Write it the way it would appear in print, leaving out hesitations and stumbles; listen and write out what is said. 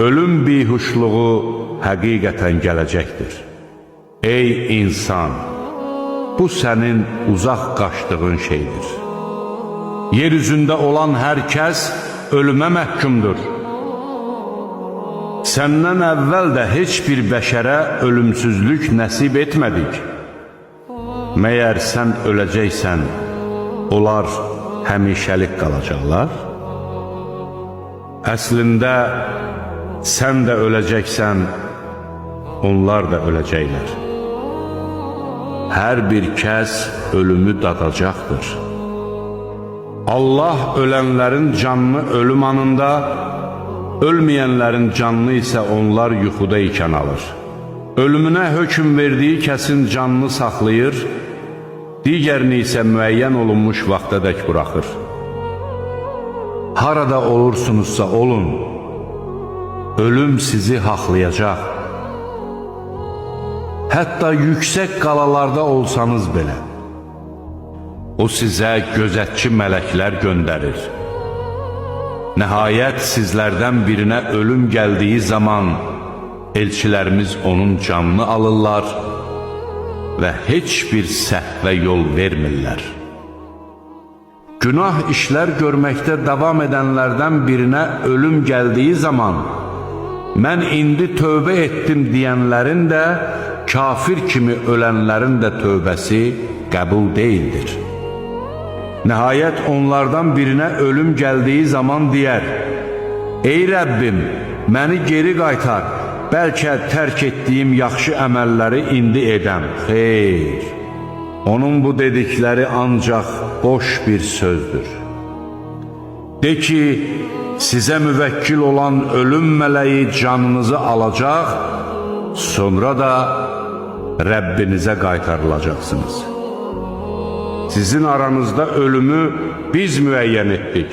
ölüm bihuşluğu həqiqətən gələcəkdir. Ey insan, bu sənin uzaq qaçdığın şeydir. Yeryüzündə olan hər kəs ölümə məhkumdur. Səndən əvvəl də heç bir bəşərə ölümsüzlük nəsib etmədik. Məyər sən öləcəksən, onlar həmişəlik qalacaqlar? Əslində, sən də öləcəksən, onlar da öləcəklər. Hər bir kəs ölümü dadacaqdır. Allah ölənlərin canını ölüm anında, ölməyənlərin canını isə onlar yuxuda ikən alır. Ölümünə hökm verdiyi kəsin canını saxlayır, digərini isə müəyyən olunmuş vaxtadək buraxır. Harada olursunuzsa olun, ölüm sizi haqlayacaq. Hətta yüksək qalalarda olsanız belə, o sizə gözətçi mələklər göndərir. Nəhayət sizlərdən birinə ölüm gəldiyi zaman elçilərimiz onun canını alırlar və heç bir səhvə yol vermirlər. Günah işlər görməkdə davam edənlərdən birinə ölüm gəldiyi zaman mən indi tövbə etdim deyənlərin də, kafir kimi ölənlərin də tövbəsi qəbul deyildir. Nəhayət onlardan birinə ölüm gəldiyi zaman deyər: Ey Rəbbim, məni geri qaytar, bəlkə tərk etdiyim yaxşı əməlləri indi edəm. Xeyr, onun bu dedikləri ancaq boş bir sözdür. De ki, sizə müvəkkil olan ölüm mələyi canınızı alacaq, sonra da Rəbbinizə qaytarılacaqsınız. Sizin aranızda ölümü biz müəyyən etdik.